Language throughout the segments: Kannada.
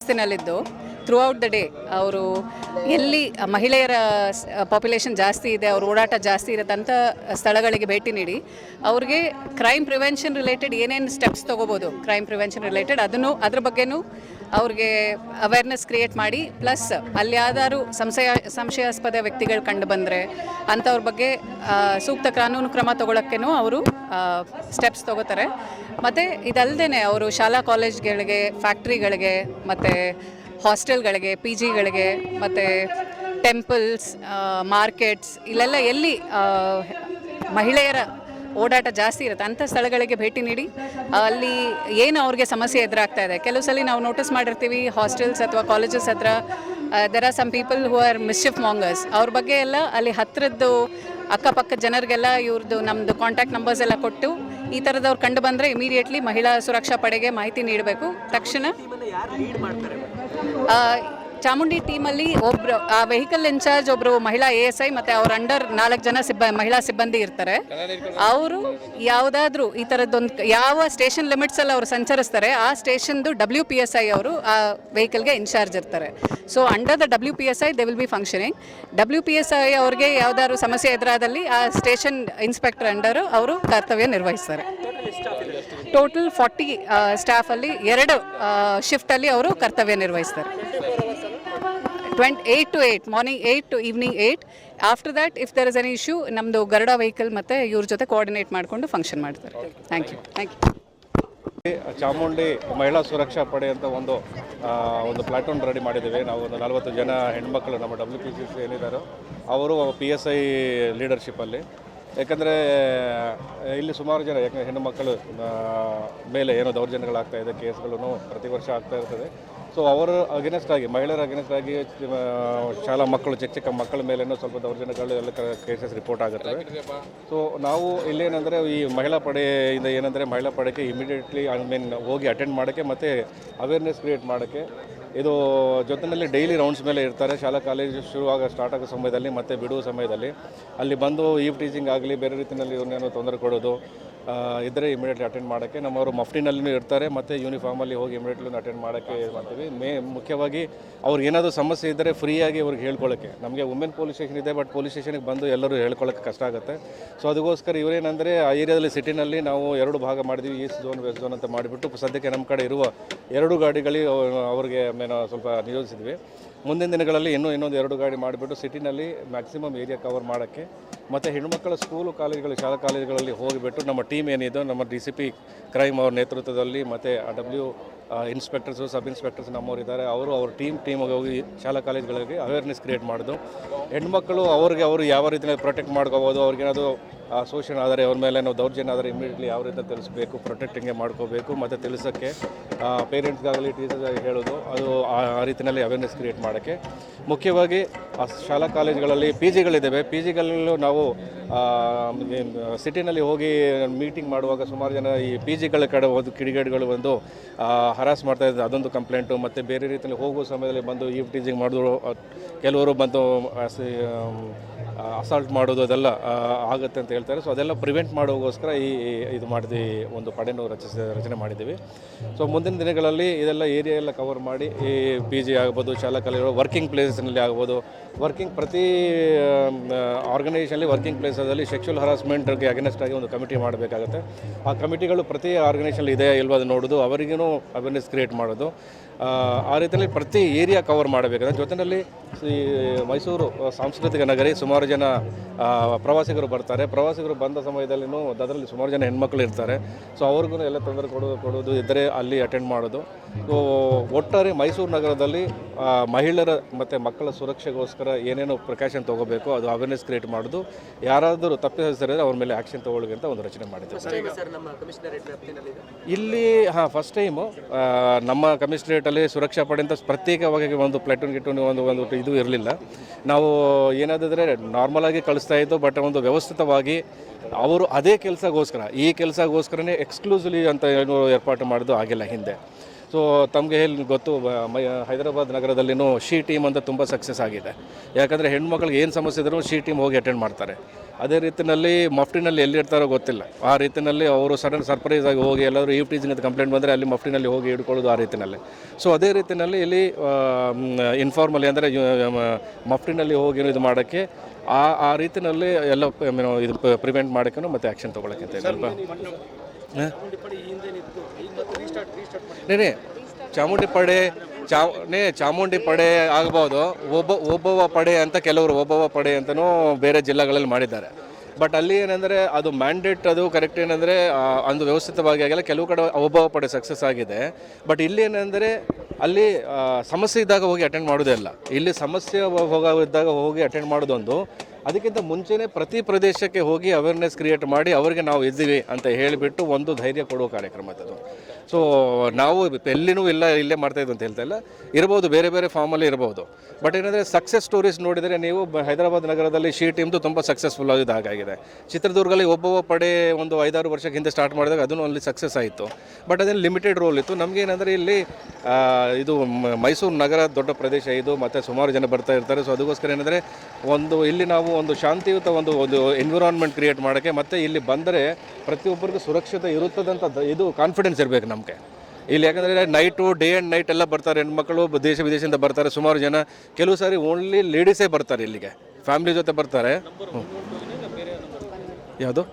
ಶಿಸ್ತಿನಲ್ಲಿದ್ದು ಥ್ರೂ ಔಟ್ ದ ಡೇ ಅವರು ಎಲ್ಲಿ ಮಹಿಳೆಯರ ಪಾಪ್ಯುಲೇಷನ್ ಜಾಸ್ತಿ ಇದೆ, ಅವ್ರ ಓಡಾಟ ಜಾಸ್ತಿ ಇರುತ್ತೆ ಅಂಥ ಸ್ಥಳಗಳಿಗೆ ಭೇಟಿ ನೀಡಿ ಅವ್ರಿಗೆ ಕ್ರೈಮ್ ಪ್ರಿವೆನ್ಷನ್ ರಿಲೇಟೆಡ್ ಏನೇನು ಸ್ಟೆಪ್ಸ್ ತೊಗೋಬೋದು, ಕ್ರೈಮ್ ಪ್ರಿವೆನ್ಷನ್ ರಿಲೇಟೆಡ್ ಅದ್ರ ಬಗ್ಗೆನೂ ಅವ್ರಿಗೆ ಅವೇರ್ನೆಸ್ ಕ್ರಿಯೇಟ್ ಮಾಡಿ, ಪ್ಲಸ್ ಅಲ್ಲಿ ಯಾವ್ದಾದ್ರು ಸಂಶಯಾಸ್ಪದ ವ್ಯಕ್ತಿಗಳು ಕಂಡು ಬಂದರೆ ಅಂಥವ್ರ ಬಗ್ಗೆ ಸೂಕ್ತ ಕಾನೂನು ಕ್ರಮ ತೊಗೊಳಕ್ಕೇನೂ ಅವರು ಸ್ಟೆಪ್ಸ್ ತೊಗೋತಾರೆ. ಮತ್ತು ಇದಲ್ಲದೆ ಅವರು ಶಾಲಾ ಕಾಲೇಜ್ಗಳಿಗೆ, ಫ್ಯಾಕ್ಟ್ರಿಗಳಿಗೆ, ಮತ್ತು ಹಾಸ್ಟೆಲ್ಗಳಿಗೆ, ಪಿ ಜಿಗಳಿಗೆ, ಮತ್ತು ಟೆಂಪಲ್ಸ್, ಮಾರ್ಕೆಟ್ಸ್, ಇಲ್ಲೆಲ್ಲ ಎಲ್ಲಿ ಮಹಿಳೆಯರ ಓಡಾಟ ಜಾಸ್ತಿ ಇರುತ್ತೆ ಅಂಥ ಸ್ಥಳಗಳಿಗೆ ಭೇಟಿ ನೀಡಿ ಅಲ್ಲಿ ಏನು ಅವ್ರಿಗೆ ಸಮಸ್ಯೆ ಎದುರಾಗ್ತಾ ಇದೆ. ಕೆಲವು ಸಲ ನಾವು ನೋಟಿಸ್ ಮಾಡಿರ್ತೀವಿ ಹಾಸ್ಟೆಲ್ಸ್ ಅಥವಾ ಕಾಲೇಜಸ್ ಹತ್ರ there are some people who are mischief mongers. ಅವ್ರ ಬಗ್ಗೆ ಎಲ್ಲ ಅಲ್ಲಿ ಹತ್ತಿರದ್ದು ಅಕ್ಕಪಕ್ಕದ ಜನರಿಗೆಲ್ಲ ಇವ್ರದ್ದು ನಮ್ಮದು ಕಾಂಟ್ಯಾಕ್ಟ್ ನಂಬರ್ಸ್ ಎಲ್ಲ ಕೊಟ್ಟು ಈ ಥರದವ್ರು ಕಂಡು ಬಂದರೆ ಇಮಿಡಿಯೇಟ್ಲಿ ಮಹಿಳಾ ಸುರಕ್ಷಾ ಪಡೆಗೆ ಮಾಹಿತಿ ನೀಡಬೇಕು. ತಕ್ಷಣ ಚಾಮುಂಡಿ ಟೀಮಲ್ಲಿ ಒಬ್ಬರು ವೆಹಿಕಲ್ ಇನ್ಚಾರ್ಜ್ ಒಬ್ಬರು ಮಹಿಳಾ ASI ಮತ್ತು ಅವ್ರ ಅಂಡರ್ 4 ಜನ ಮಹಿಳಾ ಸಿಬ್ಬಂದಿ ಇರ್ತಾರೆ. ಅವರು ಯಾವುದಾದ್ರೂ ಈ ಥರದ್ದೊಂದು ಯಾವ ಸ್ಟೇಷನ್ ಲಿಮಿಟ್ಸಲ್ಲಿ ಅವರು ಸಂಚರಿಸ್ತಾರೆ ಆ ಸ್ಟೇಷನ್ದು WPSI ಅವರು ಆ ವೆಹಿಕಲ್ಗೆ ಇನ್ಚಾರ್ಜ್ ಇರ್ತಾರೆ. So under the WPSI they will be functioning. WPSI ಅವ್ರಿಗೆ ಯಾವುದಾದ್ರು ಸಮಸ್ಯೆ ಎದುರಾದಲ್ಲಿ ಆ ಸ್ಟೇಷನ್ ಇನ್ಸ್ಪೆಕ್ಟರ್ ಅಂಡರು ಅವರು ಕರ್ತವ್ಯ ನಿರ್ವಹಿಸ್ತಾರೆ. ಟೋಟಲ್ 40 ಸ್ಟಾಫಲ್ಲಿ 2 ಶಿಫ್ಟಲ್ಲಿ ಅವರು ಕರ್ತವ್ಯ ನಿರ್ವಹಿಸ್ತಾರೆ. 8 to 8, morning 8 to evening 8. After that if there is any issue ನಮ್ಮದು ಗರುಡ ವೆಹಿಕಲ್ ಮತ್ತು ಇವ್ರ ಜೊತೆ ಕೋಆರ್ಡಿನೇಟ್ ಮಾಡಿಕೊಂಡು ಫಂಕ್ಷನ್ ಮಾಡ್ತಾರೆ. Thank you. ಚಾಮುಂಡಿ ಮಹಿಳಾ ಸುರಕ್ಷಾ ಪಡೆ ಅಂತ ಒಂದು ಪ್ಲಾಟೂನ್ ರೆಡಿ ಮಾಡಿದ್ದೀವಿ. ನಾವು ಒಂದು 40 ಜನ ಹೆಣ್ಮಕ್ಳು ನಮ್ಮ WPCC ಏನಿದ್ದಾರೋ ಅವರು PSI ಲೀಡರ್ಶಿಪ್ಪಲ್ಲಿ. ಯಾಕಂದರೆ ಇಲ್ಲಿ ಸುಮಾರು ಜನ ಹೆಣ್ಣು ಮಕ್ಕಳು ಮೇಲೆ ಏನೋ ದೌರ್ಜನ್ಯಗಳಾಗ್ತಾಯಿದೆ, ಕೇಸ್ಗಳು ಪ್ರತಿ ವರ್ಷ ಆಗ್ತಾ ಇರ್ತದೆ. ಸೊ ಅವರ ಅಗೇನೆಸ್ಟ್ ಆಗಿ, ಮಹಿಳೆಯರ ಅಗೇನೆಸ್ಟ್ ಆಗಿ ಶಾಲಾ ಮಕ್ಕಳು, ಚಿಕ್ಕ ಮಕ್ಕಳ ಮೇಲೇನೂ ಸ್ವಲ್ಪ ದೌರ್ಜನ್ಯಗಳು ಎಲ್ಲ ಕೇಸಸ್ ರಿಪೋರ್ಟ್ ಆಗುತ್ತವೆ. ಸೊ ನಾವು ಇಲ್ಲೇನೆಂದರೆ ಈ ಮಹಿಳಾ ಪಡೆಯಿಂದ ಏನಂದರೆ ಮಹಿಳಾ ಪಡೆಗೆ ಇಮಿಡಿಯೇಟ್ಲಿ ಹೋಗಿ ಅಟೆಂಡ್ ಮಾಡೋಕ್ಕೆ ಮತ್ತು ಅವೇರ್ನೆಸ್ ಕ್ರಿಯೇಟ್ ಮಾಡೋಕ್ಕೆ, ಇದು ಜೊತೆಯಲ್ಲಿ ಡೈಲಿ ರೌಂಡ್ಸ್ ಮೇಲೆ ಇರ್ತಾರೆ. ಶಾಲಾ ಕಾಲೇಜು ಸ್ಟಾರ್ಟ್ ಆಗೋ ಸಮಯದಲ್ಲಿ ಮತ್ತು ಬಿಡುವ ಸಮಯದಲ್ಲಿ ಅಲ್ಲಿ ಬಂದು ಟೀಚಿಂಗ್ ಆಗಲಿ ಬೇರೆ ರೀತಿಯಲ್ಲಿ ಇವ್ರನ್ನೇನೋ ತೊಂದರೆ ಕೊಡೋದು ಇದ್ದರೆ ಇಮಿಡಿಯೇಟ್ಲಿ ಅಟೆಂಡ್ ಮಾಡೋಕ್ಕೆ ನಮ್ಮವರು ಮಫ್ಟಿನಲ್ಲೂ ಇರ್ತಾರೆ ಮತ್ತು ಯೂನಿಫಾರ್ಮಲ್ಲಿ ಹೋಗಿ ಇಮಿಡಿಯೇಟ್ಲಿ ಅಟೆಂಡ್ ಮಾಡೋಕ್ಕೆ ಮಾಡ್ತೀವಿ. ಮುಖ್ಯವಾಗಿ ಅವ್ರಿಗೆ ಏನಾದರೂ ಸಮಸ್ಯೆ ಇದ್ದರೆ ಫ್ರೀಯಾಗಿ ಅವ್ರಿಗೆ ಹೇಳ್ಕೊಳ್ಳೋಕ್ಕೆ. ನಮಗೆ ವುಮೆನ್ ಪೊಲೀಸ್ ಸ್ಟೇಷನ್ ಇದೆ, ಬಟ್ ಪೊಲೀಸ್ ಸ್ಟೇಷನ್ಗೆ ಬಂದು ಎಲ್ಲರೂ ಹೇಳ್ಕೊಳ್ಳೋಕ್ಕೆ ಕಷ್ಟ ಆಗುತ್ತೆ. ಸೊ ಅದಕ್ಕೋಸ್ಕರ ಇವರೇನೆಂದರೆ ಆ ಏರಿಯಾದಲ್ಲಿ ಸಿಟಿನಲ್ಲಿ ನಾವು 2 ಭಾಗ ಮಾಡಿದ್ವಿ, ಈಸ್ಟ್ ಝೋನ್, ವೆಸ್ಟ್ ಝೋನ್ ಅಂತ ಮಾಡಿಬಿಟ್ಟು ಸದ್ಯಕ್ಕೆ ನಮ್ಮ ಕಡೆ ಇರುವ 2 ಗಾಡಿಗಳಿಗೆ ಅವ್ರಿಗೆ ಸ್ವಲ್ಪ ನಿಯೋಜಿಸಿದ್ವಿ. ಮುಂದಿನ ದಿನಗಳಲ್ಲಿ ಇನ್ನೊಂದು 2 ಗಾಡಿ ಮಾಡಿಬಿಟ್ಟು ಸಿಟಿನಲ್ಲಿ ಮ್ಯಾಕ್ಸಿಮಮ್ ಏರಿಯಾ ಕವರ್ ಮಾಡೋಕ್ಕೆ ಮತ್ತು ಹೆಣ್ಣುಮಕ್ಕಳ ಸ್ಕೂಲು ಕಾಲೇಜುಗಳು, ಶಾಲಾ ಕಾಲೇಜುಗಳಲ್ಲಿ ಹೋಗಿಬಿಟ್ಟು ನಮ್ಮ ಟೀಮ್ ಏನಿದೆ, ನಮ್ಮ DCP ಕ್ರೈಮ್ ಅವ್ರ ನೇತೃತ್ವದಲ್ಲಿ ಮತ್ತು ಇನ್ಸ್ಪೆಕ್ಟರ್ಸು, ಸಬ್ ಇನ್ಸ್ಪೆಕ್ಟರ್ಸ್ ನಮ್ಮವರಿದ್ದಾರೆ, ಅವ್ರ ಟೀಮ್ ಹೋಗಿ ಶಾಲಾ ಕಾಲೇಜುಗಳಿಗೆ ಅವೇರ್ನೆಸ್ ಕ್ರಿಯೇಟ್ ಮಾಡೋದು. ಹೆಣ್ಮಕ್ಕಳು ಅವರು ಯಾವ ರೀತಿಯಲ್ಲಿ ಪ್ರೊಟೆಕ್ಟ್ ಮಾಡ್ಕೋಬೋದು, ಅವ್ರಿಗೇನಾದರೂ ಶೋಷಣೆ ಆದರೆ, ಅವ್ರ ಮೇಲೆ ನಾವು ದೌರ್ಜನ್ಯ ಆದರೆ ಇಮಿಡಿಯೇಟ್ಲಿ ಯಾವ ರೀತಿ ತಿಳಿಸ್ಬೇಕು, ಪ್ರೊಟೆಕ್ಟಿಂಗ್ಗೆ ಮಾಡ್ಕೋಬೇಕು ಮತ್ತು ತಿಳಿಸೋಕ್ಕೆ ಪೇರೆಂಟ್ಸ್ಗಾಗಲಿ ಟೀಚರ್ಸ್ಗಾಗಿ ಹೇಳೋದು, ಅದು ಆ ರೀತಿಯಲ್ಲಿ ಅವೇರ್ನೆಸ್ ಕ್ರಿಯೇಟ್ ಮಾಡೋಕ್ಕೆ. ಮುಖ್ಯವಾಗಿ ಶಾಲಾ ಕಾಲೇಜುಗಳಲ್ಲಿ PGಗಳಿದ್ದಾವೆ. PGಗಳಲ್ಲೂ ನಾವು ಸಿಟಿನಲ್ಲಿ ಹೋಗಿ ಮೀಟಿಂಗ್ ಮಾಡುವಾಗ ಸುಮಾರು ಜನ ಈ PGಗಳ ಕಡೆ ಕಿಡಿಗೇಡಿಗಳು ಬಂದು ಹರಾಸ್ ಮಾಡ್ತಾಯಿದ್ದಾರೆ, ಅದೊಂದು ಕಂಪ್ಲೇಂಟು. ಮತ್ತು ಬೇರೆ ರೀತಿಯಲ್ಲಿ ಹೋಗುವ ಸಮಯದಲ್ಲಿ ಬಂದು ಟೀಚಿಂಗ್ ಮಾಡಿದ್ರು, ಕೆಲವರು ಬಂದು ಅಸಾಲ್ಟ್ ಮಾಡೋದು ಅದೆಲ್ಲ ಆಗುತ್ತೆ ಅಂತ ಹೇಳ್ತಾರೆ. ಸೊ ಅದೆಲ್ಲ ಪ್ರಿವೆಂಟ್ ಮಾಡೋಕ್ಕೋಸ್ಕರ ಇದು ಮಾಡಿದ್ವಿ, ಒಂದು ಪಡೆಯನ್ನು ರಚನೆ ಮಾಡಿದ್ದೀವಿ. ಸೊ ಮುಂದಿನ ದಿನಗಳಲ್ಲಿ ಇದೆಲ್ಲ ಏರಿಯಾ ಎಲ್ಲ ಕವರ್ ಮಾಡಿ ಈ PG ಆಗ್ಬೋದು, ಶಾಲಾ ಕಾಲೇಜುಗಳು, ವರ್ಕಿಂಗ್ ಪ್ಲೇಸಲ್ಲಿ ಆಗ್ಬೋದು, ಪ್ರತಿ ಆರ್ಗನೈಸೇಷನಲ್ಲಿ ವರ್ಕಿಂಗ್ ಪ್ಲೇಸಲ್ಲಿ ಸೆಕ್ಷುವಲ್ ಹರಾಸ್ಮೆಂಟ್ಗೆ ಅಗೇನೆಸ್ಟ್ ಆಗಿ ಒಂದು ಕಮಿಟಿ ಮಾಡಬೇಕಾಗುತ್ತೆ. ಆ ಕಮಿಟಿಗಳು ಪ್ರತಿ ಆರ್ಗನೈಸೇಷನಲ್ಲಿ ಇದೆ ಇಲ್ವಾ ಅದು ನೋಡೋದು, ಅವರಿಗೂ ಅವೇರ್ನೆಸ್ ಕ್ರಿಯೇಟ್ ಮಾಡೋದು. ಆ ರೀತಿಯಲ್ಲಿ ಪ್ರತಿ ಏರಿಯಾ ಕವರ್ ಮಾಡಬೇಕಾದ್ರೆ ಜೊತೆಯಲ್ಲಿ ಈ ಮೈಸೂರು ಸಾಂಸ್ಕೃತಿಕ ನಗರಿ, ಸುಮಾರು ಜನ ಪ್ರವಾಸಿಗರು ಬರ್ತಾರೆ. ಪ್ರವಾಸಿಗರು ಬಂದ ಸಮಯದಲ್ಲಿನೂ ಅದರಲ್ಲಿ ಸುಮಾರು ಜನ ಹೆಣ್ಮಕ್ಳು ಇರ್ತಾರೆ. ಸೊ ಅವ್ರಿಗೂ ಎಲ್ಲ ತೊಂದರೆ ಕೊಡೋದು ಇದ್ದರೆ ಅಲ್ಲಿ ಅಟೆಂಡ್ ಮಾಡೋದು. ಸೊ ಒಟ್ಟಾರೆ ಮೈಸೂರು ನಗರದಲ್ಲಿ ಮಹಿಳೆಯರ ಮತ್ತು ಮಕ್ಕಳ ಸುರಕ್ಷೆಗೋಸ್ಕರ ಏನೇನು ಪ್ರಿಕಾಷನ್ ತೊಗೋಬೇಕು ಅದು ಅವೇರ್ನೆಸ್ ಕ್ರಿಯೇಟ್ ಮಾಡೋದು. ಯಾರಾದರೂ ತಪ್ಪಿಸಿದರೆ ಅವ್ರ ಮೇಲೆ ಆ್ಯಕ್ಷನ್ ತೊಗೊಳ್ಳಿ ಅಂತ ಒಂದು ರಚನೆ ಮಾಡಿದ್ದೀವಿ. ಇಲ್ಲಿ ಫಸ್ಟ್ ಟೈಮು ನಮ್ಮ ಕಮಿಷನರೇಟಲ್ಲಿ ಸುರಕ್ಷಾ ಪಡೆ ಅಂತ ಪ್ರತ್ಯೇಕವಾಗಿ ಒಂದು ಪ್ಲಾಟೂನ್ ಒಂದು ಇದು ಇರಲಿಲ್ಲ. ನಾವು ಏನಾದರೆ ನಾರ್ಮಲಾಗಿ ಕಳಿಸ್ತಾ ಇದ್ದು, ಬಟ್ ಒಂದು ವ್ಯವಸ್ಥಿತವಾಗಿ ಅವರು ಅದೇ ಕೆಲಸಗೋಸ್ಕರನೇ ಎಕ್ಸ್ಕ್ಲೂಸಿವ್ಲಿ ಅಂತ ಏನು ಏರ್ಪಾಟು ಮಾಡೋದು ಆಗಿಲ್ಲ ಹಿಂದೆ. ಸೊ ತಮಗೆ ಹೇಳಿ ಗೊತ್ತು ಹೈದರಾಬಾದ್ ನಗರದಲ್ಲಿನೂ ಶಿ ಟೀಮ್ ಅಂತ ತುಂಬ ಸಕ್ಸಸ್ ಆಗಿದೆ. ಯಾಕಂದರೆ ಹೆಣ್ಮಕ್ಳಿಗೆ ಏನು ಸಮಸ್ಯೆ ಇದ್ರೂ ಶಿ ಟೀಮ್ ಹೋಗಿ ಅಟೆಂಡ್ ಮಾಡ್ತಾರೆ. ಅದೇ ರೀತಿಯಲ್ಲಿ ಮಫ್ಟಿನಲ್ಲಿ ಎಲ್ಲಿರ್ತಾರೋ ಗೊತ್ತಿಲ್ಲ, ಆ ರೀತಿಯಲ್ಲಿ ಅವರು ಸಡನ್ ಸರ್ಪ್ರೈಸ್ ಆಗಿ ಹೋಗಿ ಎಲ್ಲರೂ ಈವ್ ಟೀಚಿಂಗ್ ಅಂತ ಕಂಪ್ಲೇಂಟ್ ಬಂದರೆ ಅಲ್ಲಿ ಮಫ್ಟಿನಲ್ಲಿ ಹೋಗಿ ಹಿಡ್ಕೊಳ್ಳೋದು ಆ ರೀತಿಯಲ್ಲಿ. ಸೊ ಅದೇ ರೀತಿಯಲ್ಲಿ ಇಲ್ಲಿ ಇನ್ಫಾರ್ಮಲಿ ಅಂದರೆ ಮಫ್ಟಿನಲ್ಲಿ ಹೋಗಿ ಇದು ಮಾಡೋಕ್ಕೆ ಆ ರೀತಿಯಲ್ಲಿ ಎಲ್ಲ ಇದು ಪ್ರಿವೆಂಟ್ ಮಾಡೋಕ್ಕೂ ಮತ್ತು ಆ್ಯಕ್ಷನ್ ತೊಗೊಳಕ್ಕೆ ಅಂತ ಸ್ವಲ್ಪ ಚಾಮುಂಡಿ ಪಡೆ ಆಗ್ಬೋದು, ಒಬ್ಬವ ಪಡೆ ಅಂತ ಕೆಲವರು ಒಬ್ಬವ ಪಡೆ ಅಂತಲೂ ಬೇರೆ ಜಿಲ್ಲೆಗಳಲ್ಲಿ ಮಾಡಿದ್ದಾರೆ. ಬಟ್ ಅಲ್ಲಿ ಏನಂದರೆ ಅದು ಮ್ಯಾಂಡೇಟ್ ಅದು ಕರೆಕ್ಟ್ ಏನಂದರೆ ಒಂದು ವ್ಯವಸ್ಥಿತವಾಗಿ ಆಗಿಲ್ಲ. ಕೆಲವು ಕಡೆ ಒಬ್ಬವ ಪಡೆ ಸಕ್ಸಸ್ ಆಗಿದೆ. ಬಟ್ ಇಲ್ಲಿ ಏನಂದರೆ ಅಲ್ಲಿ ಸಮಸ್ಯೆ ಇದ್ದಾಗ ಹೋಗಿ ಅಟೆಂಡ್ ಮಾಡೋದೇ ಇಲ್ಲ. ಇಲ್ಲಿ ಸಮಸ್ಯೆ ಇದ್ದಾಗ ಹೋಗಿ ಅಟೆಂಡ್ ಮಾಡೋದೊಂದು, ಅದಕ್ಕಿಂತ ಮುಂಚೆನೇ ಪ್ರತಿ ಪ್ರದೇಶಕ್ಕೆ ಹೋಗಿ ಅವೇರ್ನೆಸ್ ಕ್ರಿಯೇಟ್ ಮಾಡಿ ಅವರಿಗೆ ನಾವು ಇದ್ದೀವಿ ಅಂತ ಹೇಳಿಬಿಟ್ಟು ಒಂದು ಧೈರ್ಯ ಕೊಡುವ ಕಾರ್ಯಕ್ರಮ ಅದು. ಸೊ ನಾವು ಎಲ್ಲಿನೂ ಇಲ್ಲೇ ಮಾಡ್ತಾಯಿದ್ದು ಅಂತ ಹೇಳ್ತಾ ಇಲ್ಲ, ಇರ್ಬೋದು ಬೇರೆ ಬೇರೆ ಫಾರ್ಮಲ್ಲಿ ಇರ್ಬೋದು. ಬಟ್ ಏನಂದರೆ ಸಕ್ಸಸ್ ಸ್ಟೋರೀಸ್ ನೋಡಿದರೆ ನೀವು ಹೈದರಾಬಾದ್ ನಗರದಲ್ಲಿ ಶಿ ಟೀಮ್ದು ತುಂಬ ಸಕ್ಸಸ್ಫುಲ್ ಆಗಿದೆ. ಚಿತ್ರದುರ್ಗದಲ್ಲಿ ಒಬ್ಬವ ಪಡೆ ಒಂದು 5-6 ವರ್ಷಕ್ಕೆ ಹಿಂದೆ ಸ್ಟಾರ್ಟ್ ಮಾಡಿದಾಗ ಅದನ್ನು ಅಲ್ಲಿ ಸಕ್ಸಸ್ ಆಯಿತು. ಬಟ್ ಅದೇನು ಲಿಮಿಟೆಡ್ ರೋಲ್ ಇತ್ತು. ನಮಗೇನೆಂದರೆ ಇಲ್ಲಿ ಇದು ಮೈಸೂರು ನಗರ ದೊಡ್ಡ ಪ್ರದೇಶ ಇದು, ಮತ್ತು ಸುಮಾರು ಜನ ಬರ್ತಾ ಇರ್ತಾರೆ. ಸೊ ಅದಕ್ಕೋಸ್ಕರ ಏನಂದರೆ ಇಲ್ಲಿ ನಾವು ಒಂದು ಶಾಂತಿಯುತ ಒಂದು ಎನ್ವಿರಾನ್ಮೆಂಟ್ ಕ್ರಿಯೇಟ್ ಮಾಡೋಕ್ಕೆ, ಮತ್ತು ಇಲ್ಲಿ ಬಂದರೆ ಪ್ರತಿಯೊಬ್ಬರಿಗೂ ಸುರಕ್ಷತೆ ಇರುತ್ತದಂತ ಇದು ಕಾನ್ಫಿಡೆನ್ಸ್ ಇರಬೇಕು ನಮಗೆ ಇಲ್ಲಿ. ಯಾಕಂದರೆ ನೈಟು ಡೇ ಆ್ಯಂಡ್ ನೈಟ್ ಎಲ್ಲ ಬರ್ತಾರೆ ಹೆಣ್ಮಕ್ಳು, ದೇಶ ವಿದೇಶದಿಂದ ಬರ್ತಾರೆ ಸುಮಾರು ಜನ. ಕೆಲವು ಸಾರಿ ಓನ್ಲಿ ಲೇಡೀಸೇ ಬರ್ತಾರೆ ಇಲ್ಲಿಗೆ, ಫ್ಯಾಮಿಲಿ ಜೊತೆ ಬರ್ತಾರೆ. ಯಾವುದು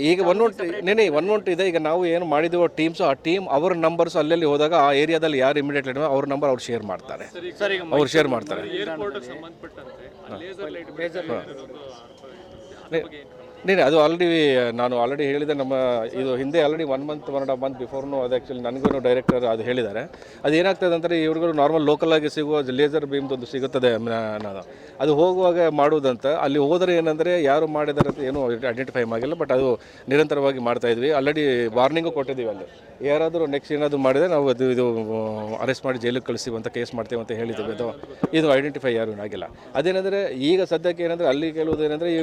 ಈಗ 112 ಇದೆ. ಈಗ ನಾವು ಏನು ಮಾಡಿದೀವೋ ಟೀಮ್ಸು, ಆ ಟೀಮ್ ಅವ್ರ ನಂಬರ್ಸು ಅಲ್ಲಲ್ಲಿ ಹೋದಾಗ ಆ ಏರಿಯಾದಲ್ಲಿ ಯಾರು ಇಮಿಡಿಯೇಟ್ಲಿ ಅವ್ರ ನಂಬರ್ ಅವ್ರು ಶೇರ್ ಮಾಡ್ತಾರೆ. ಅದು ನಾನು ಆಲ್ರೆಡಿ ಹೇಳಿದೆ. ನಮ್ಮ ಇದು ಹಿಂದೆ ಆಲ್ರೆಡಿ 1.5 ಮಂತ್ ಬಿಫೋರ್ನು ಅದು ಆ್ಯಕ್ಚುಲಿ ನನಗೂ ಡೈರೆಕ್ಟರ್ ಅದು ಹೇಳಿದ್ದಾರೆ. ಅದು ಏನಾಗ್ತದೆ ಅಂದರೆ ಇವ್ರಿಗೂ ನಾರ್ಮಲ್ ಲೋಕಲಾಗಿ ಸಿಗುವ ಲೇಸರ್ ಬೀಮ್ದೊಂದು ಸಿಗುತ್ತದೆ, ನಾನು ಅದು ಹೋಗುವಾಗ ಮಾಡುವುದಂತ. ಅಲ್ಲಿ ಹೋದರೆ ಏನಂದರೆ ಯಾರು ಮಾಡಿದ್ದಾರೆ ಅಂತ ಏನೂ ಐಡೆಂಟಿಫೈ ಆಗಿಲ್ಲ. ಬಟ್ ಅದು ನಿರಂತರವಾಗಿ ಮಾಡ್ತಾಯಿದ್ವಿ. ಆಲ್ರೆಡಿ ವಾರ್ನಿಂಗು ಕೊಟ್ಟಿದ್ದೀವಿ. ಅಲ್ಲಿ ಯಾರಾದರೂ ನೆಕ್ಸ್ಟ್ ಏನಾದರೂ ಮಾಡಿದರೆ ನಾವು ಇದು ಅರೆಸ್ಟ್ ಮಾಡಿ ಜೈಲಿಗೆ ಕಳಿಸ್ತೀವಿ ಅಂತ, ಕೇಸ್ ಮಾಡ್ತೀವಿ ಅಂತ ಹೇಳಿದ್ದೀವಿ. ಇದು ಐಡೆಂಟಿಫೈ ಯಾರೂ ಆಗಿಲ್ಲ. ಅದೇನೆಂದರೆ ಈಗ ಸದ್ಯಕ್ಕೆ ಏನಂದರೆ ಅಲ್ಲಿ ಕೆಲವುದು ಏನಂದರೆ ಈ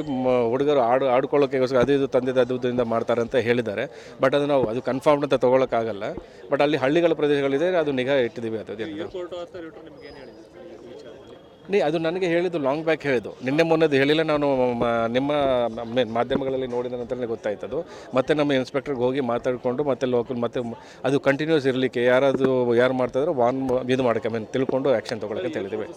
ಹುಡುಗರು ಆಡ್ಕೊಳ್ಳೋಕ್ಕೋಸ್ಕರ ಅದು ಇದು ತಂದಿದ್ದು ಅದರಿಂದ ಮಾಡ್ತಾರೆ ಅಂತ ಹೇಳಿದ್ದಾರೆ. ಬಟ್ ಅದು ನಾವು ಅದು ಕನ್ಫರ್ಮ್ ಅಂತ ತೊಗೊಳಕ್ಕಾಗಲ್ಲ. ಬಟ್ ಅಲ್ಲಿ ಹಳ್ಳಿಗಳ ಪ್ರದೇಶಗಳಿದೆ, ಅದು ನಿಗಾ ಇಟ್ಟಿದ್ದೀವಿ. ಅದು ನನಗೆ ಹೇಳಿದ್ದು ಲಾಂಗ್ ಬ್ಯಾಕ್ ಹೇಳಿದ್ದು, ನಿನ್ನೆ ಮೊನ್ನೆದು ಹೇಳಿಲ್ಲ. ನಾನು ನಿಮ್ಮ ಮಾಧ್ಯಮಗಳಲ್ಲಿ ನೋಡಿದ ನಂತರ ಗೊತ್ತಾಯ್ತದು. ಮತ್ತು ನಮ್ಮ ಇನ್ಸ್ಪೆಕ್ಟರ್ಗೆ ಹೋಗಿ ಮಾತಾಡಿಕೊಂಡು ಮತ್ತೆ ಲೋಕಲ್ ಮತ್ತೆ ಅದು ಕಂಟಿನ್ಯೂಸ್ ಇರಲಿಕ್ಕೆ ಯಾರು ಮಾಡ್ತಾಯಿದ್ರು ಇದು ಮಾಡೋಕ್ಕೆ ತಿಳ್ಕೊಂಡು ಆ್ಯಕ್ಷನ್ ತೊಗೊಳಕ್ಕೆ ಅಂತ ಹೇಳಿದ್ದೀವಿ.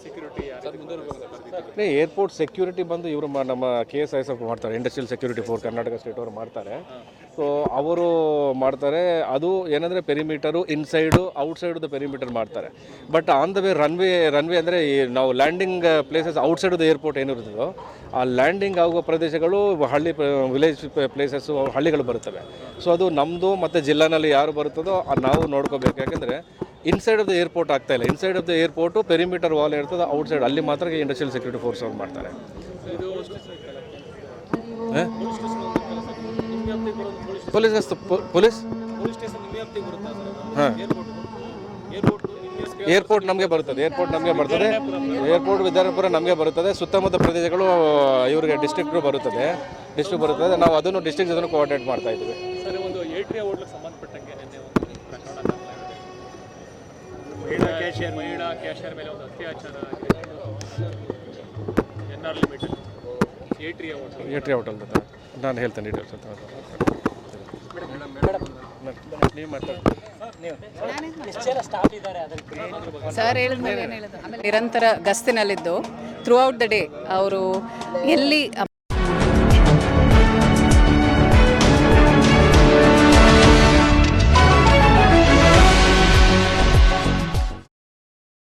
ಏರ್ಪೋರ್ಟ್ ಸೆಕ್ಯೂರಿಟಿ ಬಂದು ಇವರು ನಮ್ಮ KSISF ಮಾಡ್ತಾರೆ, industrial security four Karnataka state ಅವರು ಮಾಡ್ತಾರೆ. ಸೊ ಅವರು ಮಾಡ್ತಾರೆ. ಅದು ಏನಂದರೆ ಪೆರಿಮೀಟರು ಇನ್ಸೈಡು ಔಟ್ಸೈಡ್ದು ಪೆರಿಮೀಟರ್ ಮಾಡ್ತಾರೆ. But on the way runway ಅಂದರೆ ನಾವು ಲ್ಯಾಂಡಿಂಗ್ ಪ್ಲೇಸಸ್ ಔಟ್ಸೈಡ್ ಏರ್ಪೋರ್ಟ್ ಏನಿರುತ್ತದೋ ಆ ಲ್ಯಾಂಡಿಂಗ್ ಆಗುವ ಪ್ರದೇಶಗಳು ವಿಲೇಜ್ ಪ್ಲೇಸಸ್ಸು ಹಳ್ಳಿಗಳು ಬರುತ್ತವೆ. ಸೊ ಅದು ನಮ್ಮದು ಮತ್ತು ಜಿಲ್ಲಾನಲ್ಲಿ ಯಾರು ಬರುತ್ತದೋ ನಾವು ನೋಡ್ಕೋಬೇಕು. ಯಾಕೆಂದರೆ ಇನ್ಸೈಡ್ ಆಫ್ ದ ಏರ್ಪೋರ್ಟ್ ಆಗ್ತಾಯಿಲ್ಲ. Inside of the airport perimeter wall ಇರ್ತದೆ, ಔಟ್ಸೈಡ್ ಅಲ್ಲಿ ಮಾತ್ರ ಇಂಡಸ್ಟ್ರಿಯಲ್ ಸೆಕ್ಯೂರಿಟಿ ಫೋರ್ಸ್ ಅವ್ರು ಮಾಡ್ತಾರೆ. ಪೊಲೀಸ್ ಹಾಂ ಏರ್ಪೋರ್ಟ್ ನಮಗೆ ಬರ್ತದೆ. ಏರ್ಪೋರ್ಟ್ ವಿದ್ಯಾರಪುರ ನಮಗೆ ಬರುತ್ತದೆ. ಸುತ್ತಮುತ್ತ ಪ್ರದೇಶಗಳು ಇವರಿಗೆ ಡಿಸ್ಟ್ರಿಕ್ಟ್ ಬರುತ್ತದೆ. ನಾವು ಅದನ್ನು ಡಿಸ್ಟ್ರಿಕ್ಟ್ ಜೊತೆ ಕೋಆರ್ಡಿನೇಟ್ ಮಾಡ್ತಾ ಇದ್ದೀವಿ. ಮಹಿಳಾ ಕ್ಯಾಶಿಯರ್ ಮೇಲೆ ಒಂದು ಅತ್ಯಾಚಾರ ಏಟ್ರಿ ಹೋಟೆಲ್ ನಾನು ಹೇಳ್ತೇನೆ ಡೀಟೇಲ್ಸ್ ಅಂತ. ಸರ್ ಹೇಳಿದ್ಮೇಲೆ ಏನು ಹೇಳಿದ್ರು. ಆಮೇಲೆ ನಿರಂತರ ಗಸ್ತಿನಲ್ಲಿದ್ದು ಥ್ರೂ ಔಟ್ ದ ಡೇ ಅವರು ಎಲ್ಲಿ